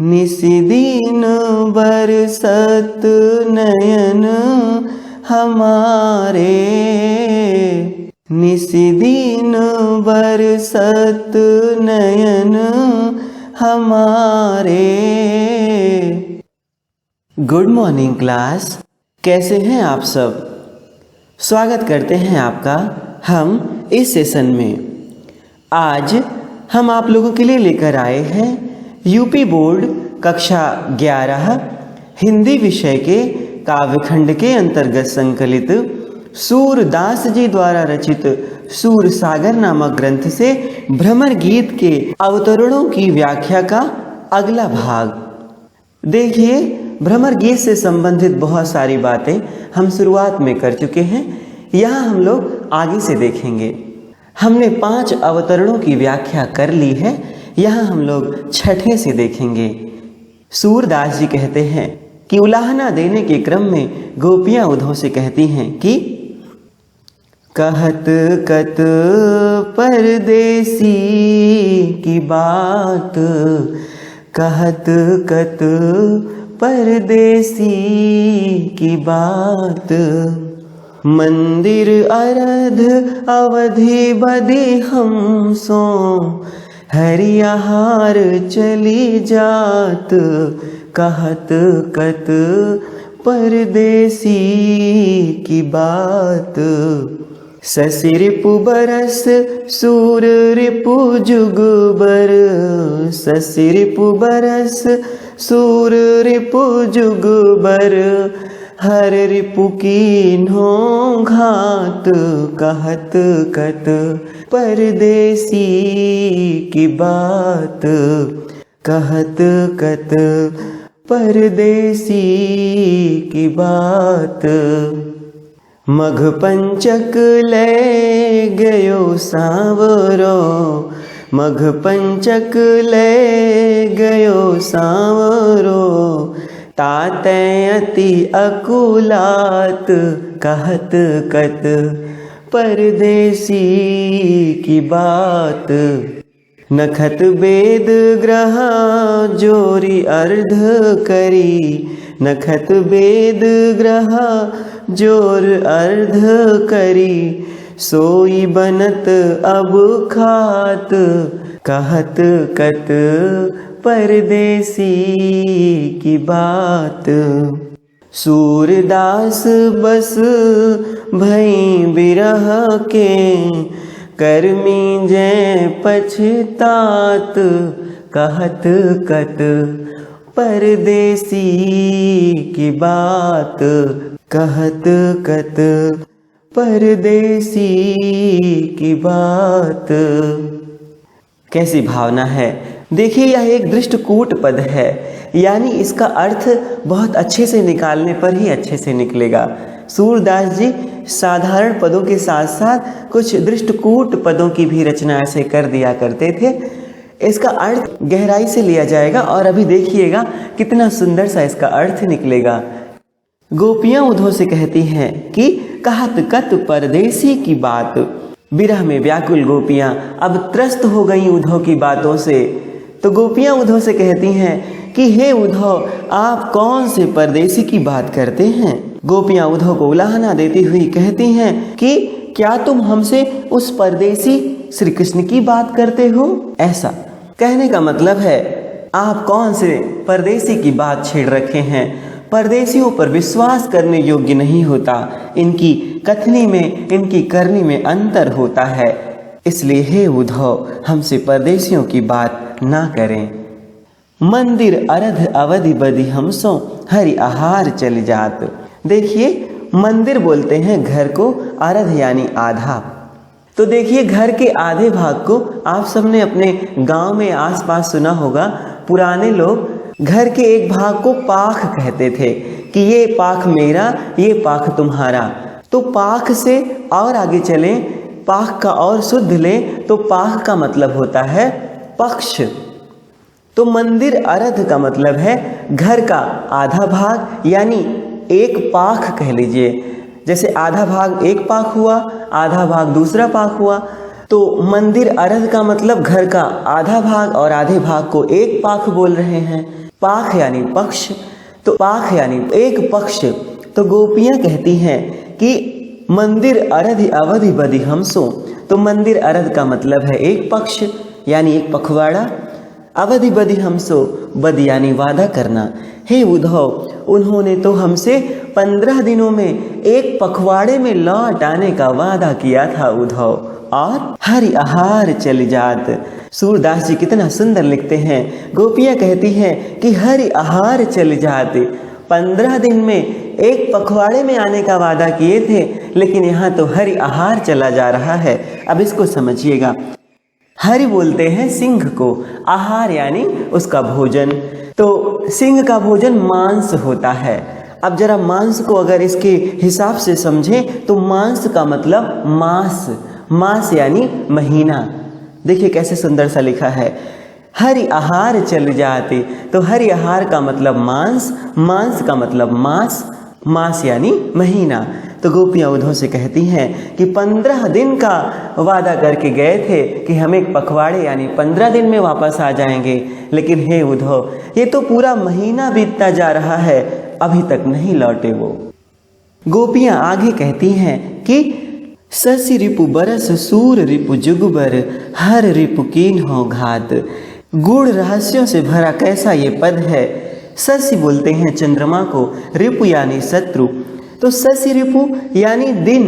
निशिदिन बरसत नयन हमारे, निशिदिन बरसत नयन हमारे। गुड मॉर्निंग क्लास, कैसे हैं आप सब? स्वागत करते हैं आपका हम इस सेशन में। आज हम आप लोगों के लिए लेकर आए हैं यूपी बोर्ड कक्षा 11 हिंदी विषय के काव्यखंड के अंतर्गत संकलित सूरदास जी द्वारा रचित सूर सागर नामक ग्रंथ से भ्रमर गीत के अवतरणों की व्याख्या का अगला भाग। देखिए, भ्रमर गीत से संबंधित बहुत सारी बातें हम शुरुआत में कर चुके हैं, यहाँ हम लोग आगे से देखेंगे। हमने 5 अवतरणों की व्याख्या कर ली है, यहाँ हम लोग छठे से देखेंगे। सूरदास जी कहते हैं कि उलाहना देने के क्रम में गोपियाँ उद्धव से कहती हैं कि कहत कत परदेसी की बात, कहत कत परदेसी की बात, मंदिर अरध अवधि बदी हम सो, हरियाहार चली जात, कहत कत परदेसी की बात। शशि रिपु बरस सूर रिपु जुगबर, शशि रिपु बरस सूर रिपु जुगबर, हर रिपु कीन्हो घात, कहत कत परदेसी की बात, कहत कत परदेसी की बात। मघ पंचक ले गयो सांवरो, मघ पंचक ले गयो सांवरो, ताते अति अकुलात, कहत कत परदेसी की बात। नखत बेद ग्रह जोरी अर्ध करी, नखत बेद ग्रह जोर अर्ध करी, सोई बनत अब खात, कहत कत परदेसी की बात। सूरदास बस भई बिरह के, कर्मी जय पछतात, कहत कत परदेसी की बात, कहत कत परदेसी की बात। कैसी भावना है! देखिए, यह एक दृष्टकूट पद है, यानी इसका अर्थ बहुत अच्छे से निकालने पर ही अच्छे से निकलेगा। सूरदास जी साधारण पदों के साथ साथ कुछ दृष्टकूट पदों की भी रचना ऐसे कर दिया करते थे। इसका अर्थ गहराई से लिया जाएगा और अभी देखिएगा कितना सुंदर सा इसका अर्थ निकलेगा। गोपियाँ उद्धव से कहती हैं कि कहत कत परदेसी की बात। विरह में व्याकुल गोपियाँ अब त्रस्त हो गई उद्धव की बातों से, तो गोपियाँ उद्धव से कहती हैं कि हे उद्धव, आप कौन से परदेसी की बात करते हैं। गोपियाँ उद्धव को उलाहना देती हुई कहती हैं कि क्या तुम हमसे उस परदेसी श्री कृष्ण की बात करते हो। ऐसा कहने का मतलब है आप कौन से परदेसी की बात छेड़ रखे हैं। परदेसियों पर विश्वास करने योग्य नहीं होता, इनकी कथनी में इनकी करनी में अंतर होता है। इसलिए हे उद्धव, हमसे परदेसियों की बात ना करें। मंदिर अरध अवधि बदी हम सो, हरि आहार चल जात। देखिए, मंदिर बोलते हैं घर को, अरध यानी आधा। तो देखिए, घर के आधे भाग को आप सबने अपने गांव में आसपास सुना होगा। पुराने लोग घर के एक भाग को पाख कहते थे कि ये पाख मेरा, ये पाख तुम्हारा। तो पाख से और आगे चलें, पाख का और शुद्ध लें तो पाख का मतलब होता है पक्ष। तो मंदिर अरध का मतलब है घर का आधा भाग, यानी एक पाख कह लीजिए। जैसे आधा भाग एक पाख हुआ, आधा भाग दूसरा पाख हुआ। तो मंदिर अर्ध का मतलब घर का आधा भाग और आधे भाग को एक पाख बोल रहे हैं। पाख यानी पक्ष, तो पाख यानी एक पक्ष। तो गोपियां कहती हैं कि मंदिर अरधि अवधि बदि हमसो, तो मंदिर अर्ध का मतलब है एक पक्ष यानी एक पखवाड़ा। अवधि बदि हमसो, बद यानी वादा करना। हे उद्धव, उन्होंने तो हमसे 15 दिनों में एक पखवाड़े में लौट आने का वादा किया था उद्धव, और हरि आहार चली जात। सूरदास जी कितना सुंदर लिखते हैं। गोपियां कहती हैं कि हरि आहार चली जात, 15 दिन में एक पखवाड़े में आने का वादा किए थे, लेकिन यहाँ तो हरि आहार चला जा रहा है। अब इसको समझिएगा। हरि बोलते हैं सिंह को, आहार यानी उसका भोजन। तो सिंह का भोजन मांस होता है। अब जरा मांस को अगर इसके हिसाब से समझें तो मांस का मतलब मास, मास यानी महीना। देखिए कैसे सुंदर सा लिखा है, हरि आहार चल जाते। तो हरि आहार का मतलब मांस, मांस का मतलब मास, मास यानी महीना। तो गोपियाँ उद्धव से कहती हैं कि 15 दिन का वादा करके गए थे कि हम एक पखवाड़े यानी 15 दिन में वापस आ जाएंगे, लेकिन हे उद्धव, ये तो पूरा महीना बीतता जा रहा है, अभी तक नहीं लौटे वो। गोपियाँ आगे कहती हैं कि शशि रिपु बरस सूर रिपु जुगबर, हर रिपु कीन हो घात। गूढ़ रहस्यों से भरा कैसा ये पद है। शशि बोलते हैं चंद्रमा को, रिपु यानी शत्रु। तो शशि रिपु यानी दिन।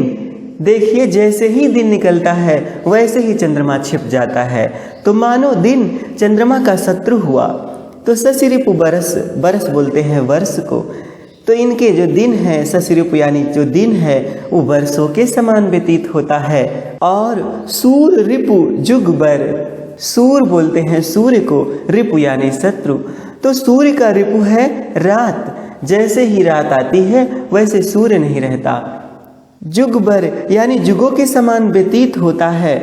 देखिए जैसे ही दिन निकलता है वैसे ही चंद्रमा छिप जाता है, तो मानो दिन चंद्रमा का शत्रु हुआ। तो शशि रिपु बरस, बरस बोलते हैं वर्ष को। तो इनके जो दिन है, शशि रिपु यानी जो दिन है वो वर्षों के समान व्यतीत होता है। और सूर रिपु जुगबर, सूर बोलते हैं सूर्य को, रिपु यानी शत्रु। तो सूर्य का रिपु है रात, जैसे ही रात आती है वैसे सूर्य नहीं रहता। जुगबर यानी जुगों के समान व्यतीत होता है,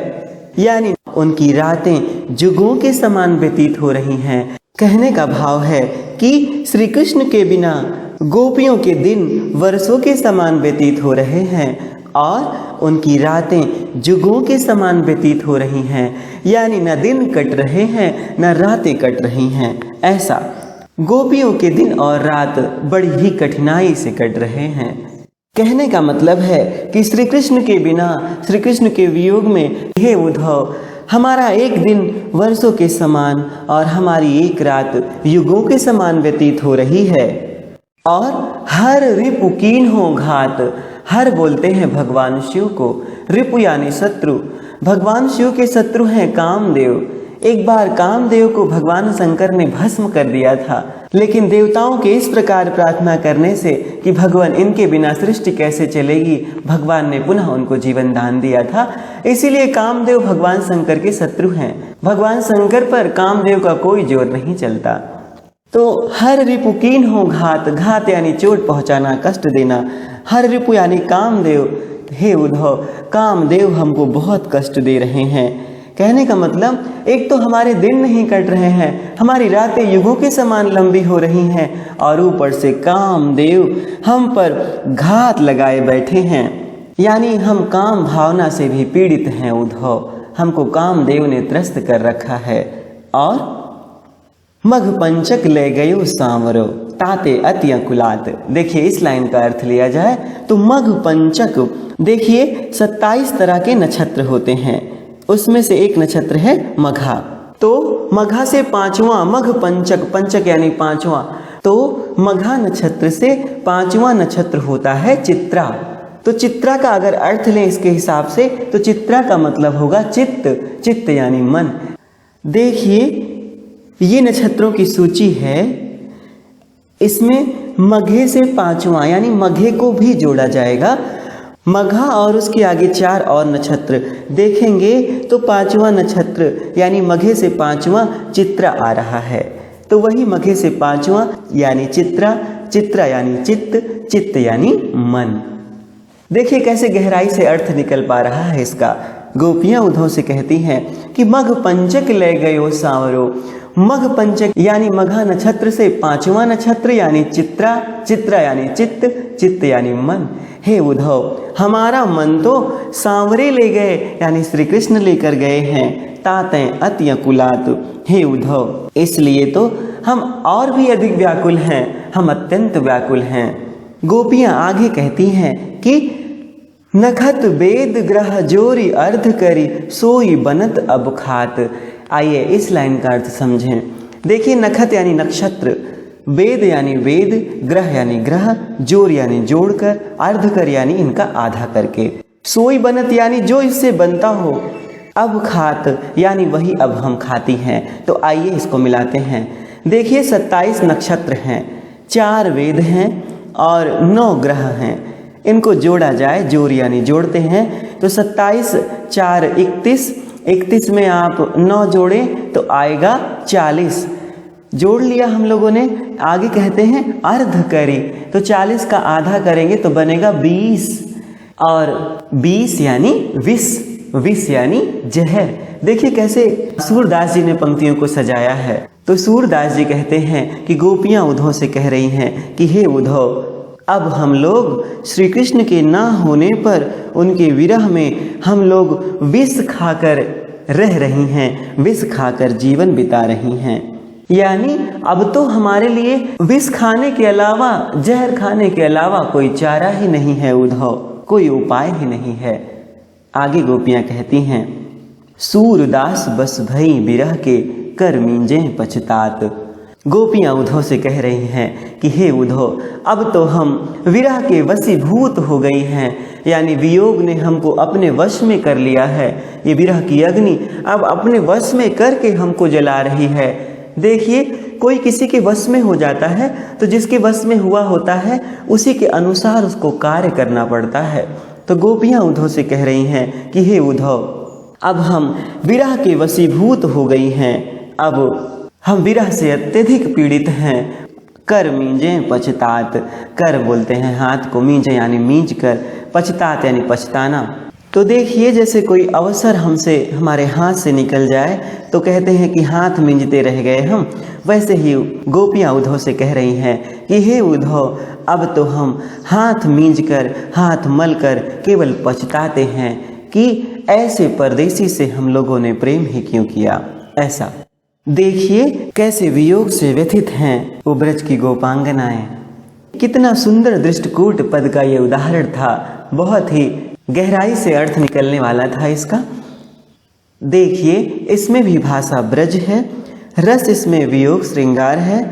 यानी उनकी रातें जुगों के समान व्यतीत हो रही हैं। कहने का भाव है कि श्री कृष्ण के बिना गोपियों के दिन वर्षों के समान व्यतीत हो रहे हैं और उनकी रातें जुगों के समान व्यतीत हो रही हैं, यानी न दिन कट रहे हैं न रातें कट रही हैं। ऐसा गोपियों के दिन और रात बड़ी ही कठिनाई से कट रहे हैं। कहने का मतलब है कि श्री कृष्ण के बिना, श्री कृष्ण के वियोग में हे उद्धव, हमारा एक दिन वर्षों के समान और हमारी एक रात युगों के समान व्यतीत हो रही है। और हर रिपु कीन हो घात, हर बोलते हैं भगवान शिव को, रिपु यानी शत्रु। भगवान शिव के शत्रु हैं कामदेव। एक बार कामदेव को भगवान शंकर ने भस्म कर दिया था, लेकिन देवताओं के इस प्रकार प्रार्थना करने से कि भगवान इनके बिना सृष्टि कैसे चलेगी, भगवान ने पुनः उनको जीवन दान दिया था। इसीलिए कामदेव भगवान शंकर के शत्रु हैं। भगवान शंकर पर कामदेव का कोई जोर नहीं चलता। तो हर रिपु कीन हो घात, घात यानी चोट पहुंचाना, कष्ट देना। हर रिपु यानी कामदेव। हे उद्धव, कामदेव हमको बहुत कष्ट दे रहे हैं। कहने का मतलब एक तो हमारे दिन नहीं कट रहे हैं, हमारी रातें युगों के समान लंबी हो रही हैं, और ऊपर से कामदेव हम पर घात लगाए बैठे हैं, यानी हम काम भावना से भी पीड़ित हैं उद्धव। हमको कामदेव ने त्रस्त कर रखा है। और मघ पंचक ले गयो सांवरो, ताते अति कुलात। देखिए इस लाइन का अर्थ लिया जाए तो मघ पंचक, देखिए 27 तरह के नक्षत्र होते हैं, उसमें से एक नक्षत्र है मघा। तो मघा से 5वां मघ पंचक, पंचक यानी 5वां, तो मघा नक्षत्र से 5वां नक्षत्र होता है चित्रा। तो चित्रा का अगर अर्थ लें इसके हिसाब से तो चित्रा का मतलब होगा चित्त, चित्त यानी मन। देखिए ये नक्षत्रों की सूची है, इसमें मघे से 5वां यानी मघे को भी जोड़ा जाएगा। मघा और उसके आगे 4 और नक्षत्र देखेंगे तो 5वां नक्षत्र यानी मघे से 5वां चित्रा आ रहा है। तो वही मघे से 5वां यानी चित्रा, चित्रा यानी चित्त, चित्त यानी मन। देखिए कैसे गहराई से अर्थ निकल पा रहा है इसका। गोपियां उद्धव से कहती हैं कि मघ पंचक ले गयो सांवरो। मघ पंचक यानी मघा नक्षत्र से 5वां नक्षत्र यानी चित्रा, चित्रा यानी चित्त, चित्त यानी मन। हे उद्धव, हमारा मन तो सांवरे ले गए, यानी श्री कृष्ण लेकर गए हैं, तातें अति कुलात। हे उद्धव, इसलिए तो हम और भी अधिक व्याकुल हैं, हम अत्यंत व्याकुल हैं। गोपियां आगे कहती हैं कि नखत वेद ग्रह जोरी अर्ध करी, सोई बनत अब खात। आइए इस लाइन का अर्थ समझें। देखिए, नखत यानी नक्षत्र, वेद यानी वेद, ग्रह यानी ग्रह, जोर यानी जोड़कर, अर्ध कर यानी इनका आधा करके, सोई बनत यानी जो इससे बनता हो, अब खात यानी वही अब हम खाती हैं। तो आइए इसको मिलाते हैं। देखिए, 27 नक्षत्र हैं, 4 वेद हैं और 9 ग्रह हैं। इनको जोड़ा जाए, जोर यानी जोड़ते हैं, तो 27 4 31, 31 में आप 9 जोड़ें तो आएगा 40। जोड़ लिया हम लोगों ने। आगे कहते हैं अर्ध करी, तो 40 का आधा करेंगे तो बनेगा 20, और 20 यानी विष, विष यानी जहर। देखिए कैसे सूरदास जी ने पंक्तियों को सजाया है। तो सूरदास जी कहते हैं कि गोपियां उद्धव से कह रही हैं कि हे उद्धव, अब हम लोग श्री कृष्ण के ना होने पर, उनके विरह में हम लोग विष खाकर रह रही हैं, विष खाकर जीवन बिता रही हैं। यानी अब तो हमारे लिए विष खाने के अलावा, जहर खाने के अलावा कोई चारा ही नहीं है उद्धव, कोई उपाय ही नहीं है। आगे गोपियां कहती हैं, सूरदास बस भई बिरह के, कर मींजे पछतात। गोपियां उद्धव से कह रही हैं कि हे उद्धव, अब तो हम विरह के वशीभूत हो गई हैं, यानी वियोग ने हमको अपने वश में कर लिया है। ये विरह की अग्नि अब अपने वश में करके हमको जला रही है। देखिए, कोई किसी के वश में हो जाता है तो जिसके वश में हुआ होता है उसी के अनुसार उसको कार्य करना पड़ता है। तो गोपियां उद्धव से कह रही हैं कि हे उद्धव, अब हम विरह के वशीभूत हो गई हैं, अब हम विरह से अत्यधिक पीड़ित हैं। कर मींजे पछतात, कर बोलते हैं हाथ को, मींजे यानी मींज कर, पछतात यानी पछताना। तो देखिए, जैसे कोई अवसर हमसे, हमारे हाथ से निकल जाए तो कहते हैं कि हाथ मींजते रह गए हम, वैसे ही गोपियां उद्धव से कह रही हैं कि हे उद्धव, अब तो हम हाथ मींज कर, हाथ मल कर केवल पछताते हैं कि ऐसे परदेसी से हम लोगों ने प्रेम ही क्यों किया। ऐसा देखिए कैसे वियोग से व्यथित हैं वो ब्रज की गोपांगनाएं। कितना सुंदर दृष्टकूट पद का ये उदाहरण था, बहुत ही गहराई से अर्थ निकलने वाला था इसका। देखिए, इसमें भी भाषा ब्रज है, रस इसमें वियोग श्रृंगार है,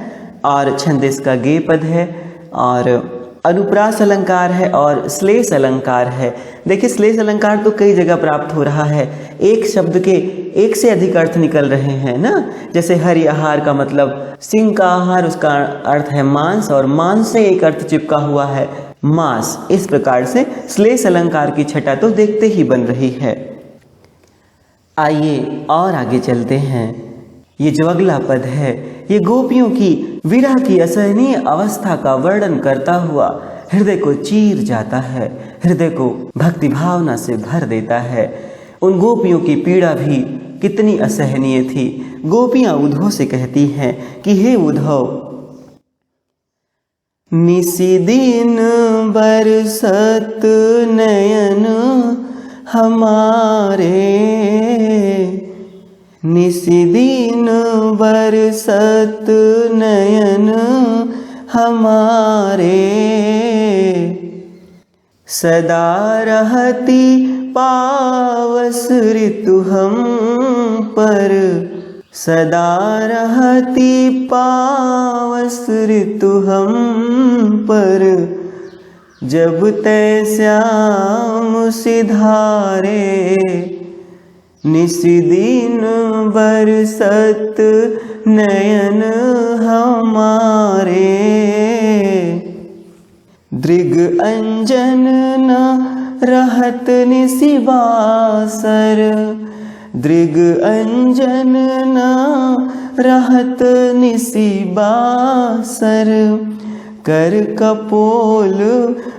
और छंद इसका गे पद है, और अनुप्रास अलंकार है, और श्लेष अलंकार है। देखिए, श्लेष अलंकार तो कई जगह प्राप्त हो रहा है, एक शब्द के एक से अधिक अर्थ निकल रहे हैं ना। जैसे हरि आहार का मतलब सिंह का आहार, उसका अर्थ है मांस, और मांस से एक अर्थ चिपका हुआ है मांस। इस प्रकार से श्लेष अलंकार की छटा तो देखते ही बन रही है। आइए और आगे चलते हैं। ये जो अगला पद है, ये गोपियों की विरह की असहनीय अवस्था का वर्णन करता हुआ हृदय को चीर जाता है, हृदय को भक्ति भावना से भर देता है। उन गोपियों की पीड़ा भी कितनी असहनीय थी। गोपियां उद्धव से कहती हैं कि हे उद्धव, निसी दिन बरसत नयन हमारे, निसी दिन बरसत नयन हमारे, सदा रहती पावस ऋतु हम पर, सदा रहती पावस ऋतु हम पर, जब तै श्याम सिधारे, निसी दिन बरसत नयन हमारे, दृग अंजन न रहत निसी बासर, दृग अंजन न रहत निसी बासर, कर कपोल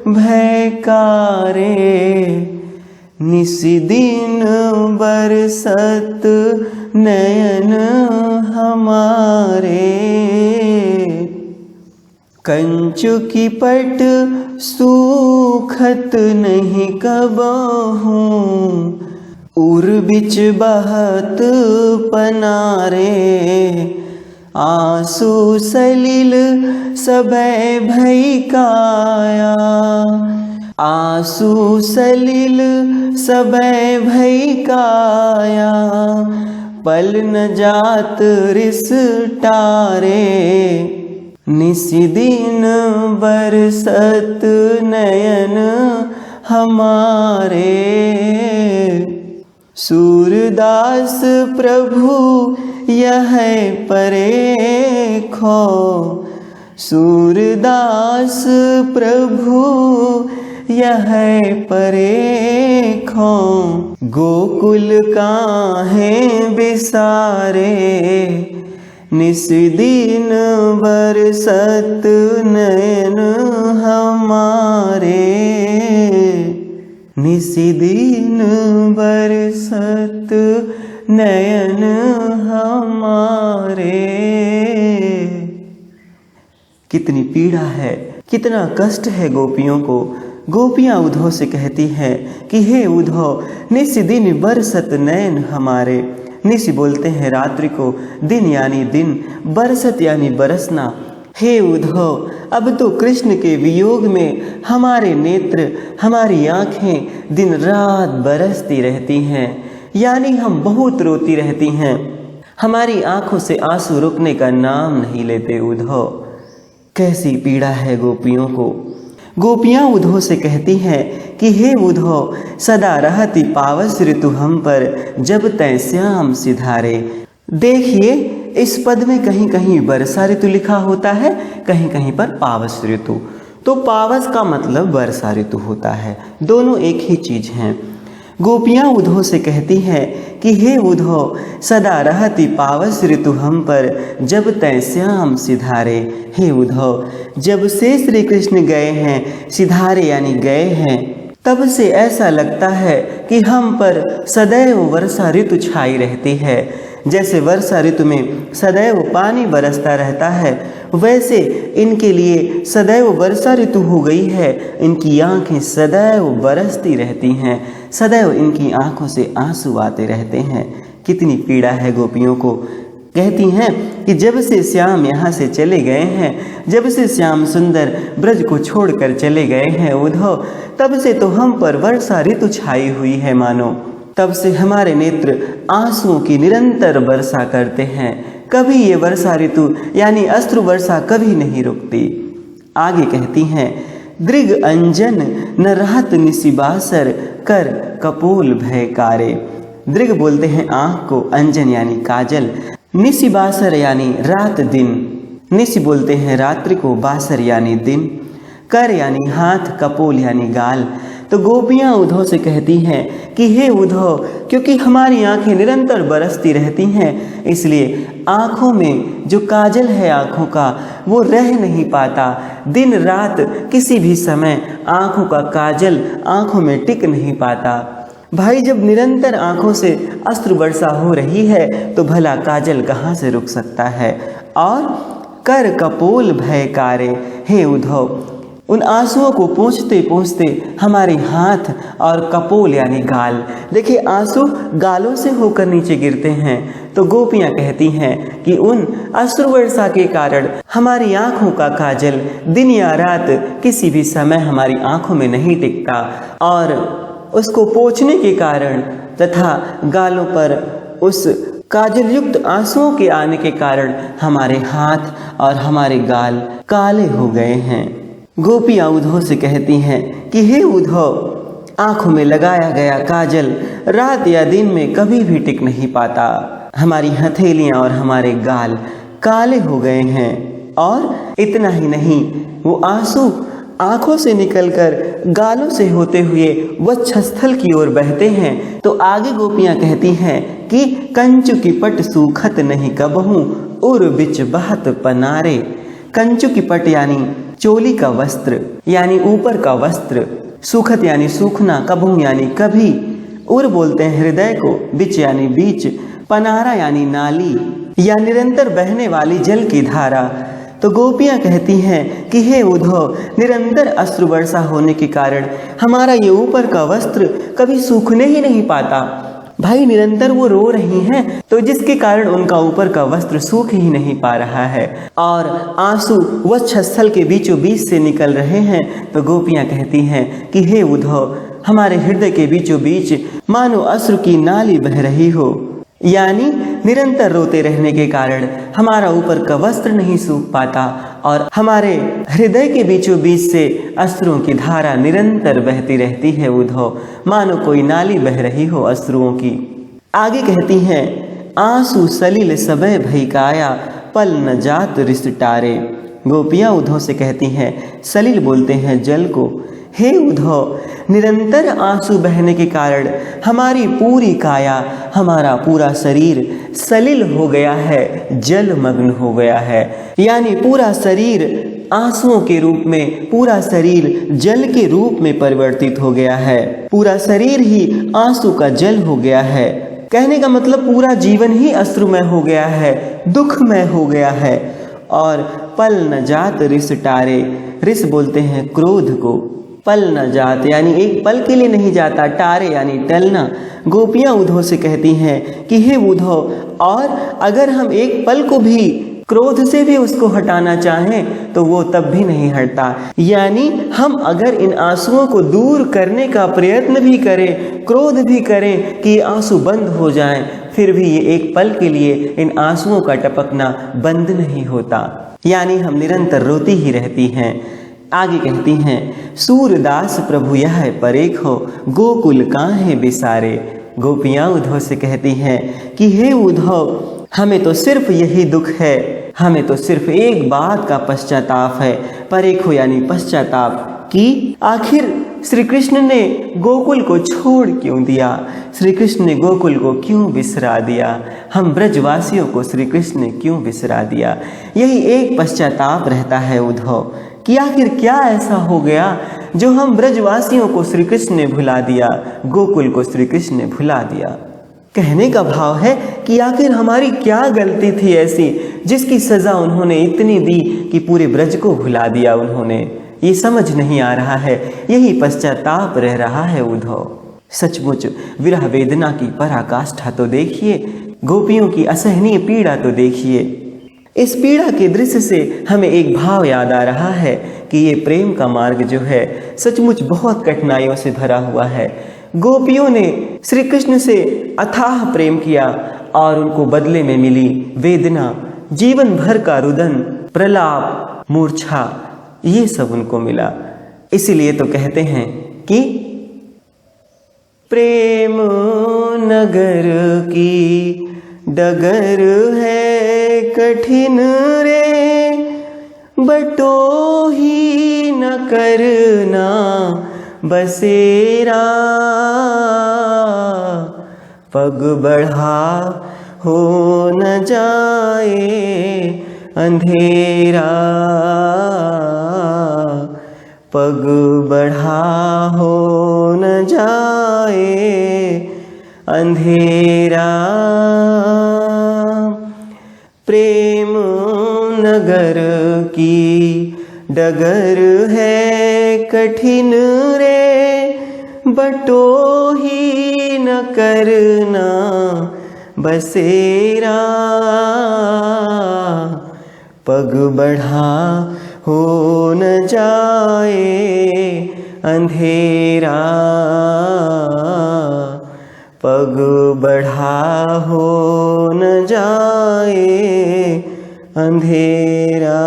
भयकारे, निसी दिन बरसत नयन हमारे। कंचु की पट सूखत नहीं कबहू, उर बिच बहत पनारे। आंसू सलिल सबे भई काया, आंसू सलिल सबे भई काया। पल न जात रिस टारे, निसिदिन बरसत नयन हमारे। सूरदास प्रभु यह परेखो, सूरदास प्रभु यह परेखो। गोकुल काहे बिसारे, निसिदिन बरसत नयन हमारे। निसिदिन बरसत नयन हमारे। कितनी पीड़ा है, कितना कष्ट है गोपियों को। गोपियाँ उद्धव से कहती हैं कि हे उद्धव, निसिदिन बरसत नयन हमारे। निसि बोलते हैं रात्रि को, दिन यानी दिन, बरसत यानी बरसना। हे उद्धव, अब तो कृष्ण के वियोग में हमारे नेत्र, हमारी आँखें दिन रात बरसती रहती हैं, यानी हम बहुत रोती रहती हैं। हमारी आँखों से आंसू रुकने का नाम नहीं लेते उद्धव। कैसी पीड़ा है गोपियों को। गोपियाँ उद्धव से कहती हैं कि हे उद्धव, सदा रहती पावस ऋतु हम पर, जब तय श्याम सिधारे। देखिए, इस पद में कहीं कहीं वर्षा ऋतु लिखा होता है, कहीं कहीं पर पावस ऋतु। तो पावस का मतलब वर्षा ऋतु होता है, दोनों एक ही चीज हैं। गोपियाँ उद्धव से कहती हैं कि हे उद्धव, सदा रहती पावस ऋतु हम पर, जब तय श्याम सिधारे। हे उद्धव, जब से श्री कृष्ण गए हैं, सिधारे यानी गए हैं, तब से ऐसा लगता है कि हम पर सदैव वर्षा ऋतु छाई रहती है। जैसे वर्षा ऋतु में सदैव पानी बरसता रहता है, वैसे इनके लिए सदैव वर्षा ऋतु हो गई है। इनकी आंखें सदैव बरसती रहती हैं, सदैव इनकी आंखों से आंसू आते रहते हैं। कितनी पीड़ा है गोपियों को। कहती हैं कि जब से श्याम यहाँ से चले गए हैं, जब से श्याम सुंदर ब्रज को छोड़कर चले गए हैं उद्धव, तब से तो हम पर वर्षा ऋतु छाई हुई है मानो। तब से हमारे नेत्र आंसुओं की निरंतर वर्षा करते हैं। कभी ये वर्षा ऋतु यानी अश्रु वर्षा कभी नहीं रुकती। आगे कहती हैं, दृग अंजन न रहत निशिबासर, कर कपोल भयकारे। दृग बोलते हैं आँख को, अंजन यानी काजल, निशिबासर यानी रात दिन। निशि बोलते हैं रात्रि को, बासर यानी दिन, कर यानी हाथ, कपोल यानी गाल। तो गोपियाँ उद्धव से कहती हैं कि हे उद्धव, क्योंकि हमारी आंखें निरंतर बरसती रहती हैं, इसलिए आँखों में जो काजल है आँखों का, वो रह नहीं पाता। दिन रात किसी भी समय आँखों का काजल आँखों में टिक नहीं पाता। भाई, जब निरंतर आँखों से अश्रु वर्षा हो रही है, तो भला काजल कहाँ से रुक सकता है। और कर कपोल भयकारे। हे उद्धव, उन आंसुओं को पोंछते पोंछते हमारे हाथ और कपोल यानी गाल, देखिए आंसू गालों से होकर नीचे गिरते हैं। तो गोपियाँ कहती हैं कि उन अश्रु वर्षा के कारण हमारी आँखों का काजल दिन या रात किसी भी समय हमारी आँखों में नहीं टिकता, और उसको पोंछने के कारण तथा गालों पर उस काजल युक्त आंसुओं के आने के कारण हमारे हाथ और हमारे गाल काले हो गए हैं। गोपियाँ उद्धव से कहती हैं कि हे उद्धव, आँखों में लगाया गया काजल रात या दिन में कभी भी टिक नहीं पाता। हमारी हथेलियाँ और हमारे गाल काले हो गए हैं। और इतना ही नहीं, वो आंसू आँखों से निकलकर गालों से होते हुए वक्षस्थल की ओर बहते हैं। तो आगे गोपियाँ कहती हैं कि कंचु की पट सूखत नहीं कबहू, उर बिच बहत पनारे। कंचु की पट यानी चोली का वस्त्र, यानी ऊपर का वस्त्र। सूखत यानी सूखना, कबहू यानी कभी। उर बोलते हैं हृदय को, बिच यानी बीच, पनारा यानी नाली या निरंतर बहने वाली जल की धारा। तो गोपियां कहती हैं कि हे उद्धव, निरंतर अश्रु वर्षा होने के कारण हमारा ये ऊपर का वस्त्र कभी सूखने ही नहीं पाता। भाई निरंतर वो रो रही हैं, तो जिसके कारण उनका ऊपर का वस्त्र सूख ही नहीं पा रहा है और आंसू वक्षस्थल के बीचों बीच से निकल रहे हैं। तो गोपियां कहती हैं कि हे उद्धव, हमारे हृदय के बीचों बीच मानो अश्रु की नाली बह रही हो, यानी निरंतर रोते रहने के कारण हमारा ऊपर का वस्त्र नहीं सूख पाता और हमारे हृदय के बीचों बीच से अश्रुओं की धारा निरंतर बहती रहती है उद्धव, मानो कोई नाली बह रही हो अश्रुओं की। आगे कहती हैं, आंसू सलिल सबे भई काया, पल न जात रिस टारे। गोपियां उद्धव से कहती हैं, सलिल बोलते हैं जल को, हे उद्धव, निरंतर आंसू बहने के कारण हमारी पूरी काया, हमारा पूरा शरीर सलिल हो गया है, जलमग्न हो गया है, यानी पूरा शरीर आंसुओं के रूप में, पूरा शरीर जल के रूप में परिवर्तित हो गया है, पूरा शरीर ही आंसू का जल हो गया है। कहने का मतलब पूरा जीवन ही अश्रुमय हो गया है, दुखमय हो गया है। और पल न जात रिस टारे, रिस बोलते हैं क्रोध को, पल न जात यानी एक पल के लिए नहीं जाता, टारे यानी टलना। गोपियां उद्धव से कहती हैं कि हे उद्धव, और अगर हम एक पल को भी क्रोध से भी उसको हटाना चाहें तो वो तब भी नहीं हटता, यानी हम अगर इन आंसुओं को दूर करने का प्रयत्न भी करें, क्रोध भी करें कि आंसू बंद हो जाएं, फिर भी ये एक पल के लिए इन आंसुओं का टपकना बंद नहीं होता, यानी हम निरंतर रोती ही रहती हैं। आगे कहती हैं, सूरदास प्रभु यह परेख हो, गोकुल काहे बिसारे। गोपियां उद्धव से कहती हैं कि हे उद्धव, हमें तो सिर्फ यही दुख है, हमें तो सिर्फ एक बात का पश्चाताप है, परेखो यानी पश्चाताप, कि आखिर श्री कृष्ण ने गोकुल को छोड़ क्यों दिया, श्री कृष्ण ने गोकुल को क्यों बिसरा दिया, हम ब्रजवासियों को श्री कृष्ण ने क्यों बिसरा दिया। यही एक पश्चाताप रहता है उद्धव कि आखिर क्या ऐसा हो गया जो हम ब्रजवासियों को श्री कृष्ण ने भुला दिया, गोकुल को श्री कृष्ण ने भुला दिया। कहने का भाव है कि आखिर हमारी क्या गलती थी ऐसी जिसकी सजा उन्होंने इतनी दी कि पूरे ब्रज को भुला दिया उन्होंने। ये समझ नहीं आ रहा है, यही पश्चाताप रह रहा है उद्धव। सचमुच विरह वेदना की पराकाष्ठा तो देखिए, गोपियों की असहनीय पीड़ा तो देखिए। इस पीड़ा के दृश्य से हमें एक भाव याद आ रहा है कि ये प्रेम का मार्ग जो है सचमुच बहुत कठिनाइयों से भरा हुआ है। गोपियों ने श्री कृष्ण से अथाह प्रेम किया और उनको बदले में मिली वेदना, जीवन भर का रुदन, प्रलाप, मूर्छा, ये सब उनको मिला। इसीलिए तो कहते हैं कि प्रेम नगर की डगर है कठिन रे, बटो ही न करना बसेरा, पग बढ़ा हो न जाए अंधेरा, पग बढ़ा हो न जाए अंधेरा। प्रेम नगर की डगर है कठिन रे, बटो ही न करना बसेरा, पग बढ़ा हो न जाए अंधेरा, पग बढ़ा हो न जाए अंधेरा।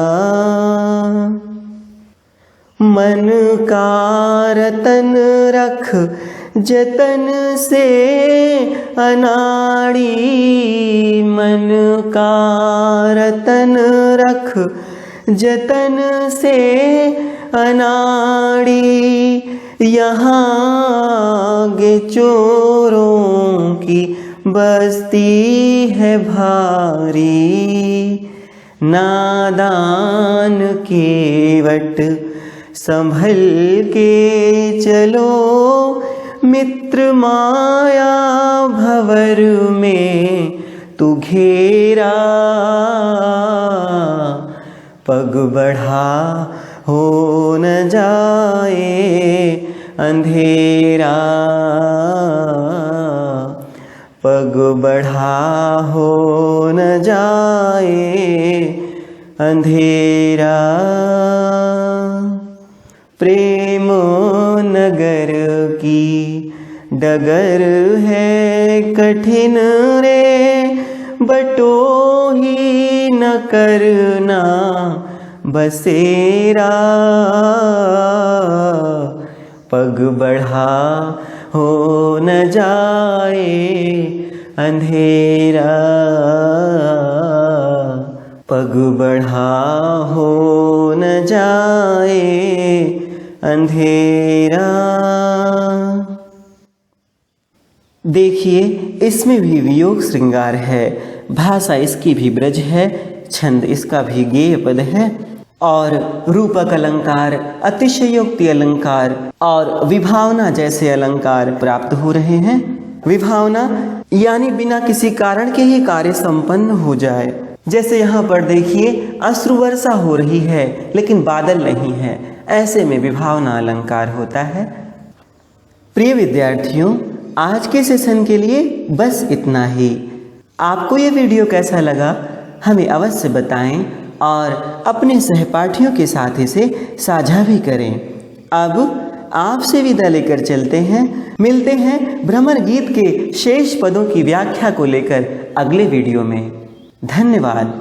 मन का रतन रख जतन से अनाड़ी, मन का रतन रख जतन से अनाड़ी, यहाँ गे चोरों की बस्ती है भारी, नादान केवट संभल के चलो, मित्र माया भंवर में तू घेरा, पग बढ़ा हो न जाए अंधेरा, पग बढ़ा हो न जाए अंधेरा। प्रेम नगर की डगर है कठिन रे, बटोही न करना बसेरा, पग बढ़ा हो न जाए अंधेरा, पग बढ़ा हो न जाए अंधेरा। देखिए इसमें भी वियोग श्रृंगार है, भाषा इसकी भी ब्रज है, छंद इसका भी गेय पद है और रूपक अलंकार, अतिशयोक्ति अलंकार और विभावना जैसे अलंकार प्राप्त हो रहे हैं। विभावना यानी बिना किसी कारण के ही कार्य संपन्न हो जाए। जैसे यहाँ पर देखिए अश्रु वर्षा हो रही है लेकिन बादल नहीं है, ऐसे में विभावना अलंकार होता है। प्रिय विद्यार्थियों, आज के सेशन के लिए बस इतना ही। आपको ये वीडियो कैसा लगा हमें अवश्य बताएं और अपने सहपाठियों के साथ इसे साझा भी करें। अब आपसे विदा लेकर चलते हैं, मिलते हैं भ्रमर गीत के शेष पदों की व्याख्या को लेकर अगले वीडियो में। धन्यवाद।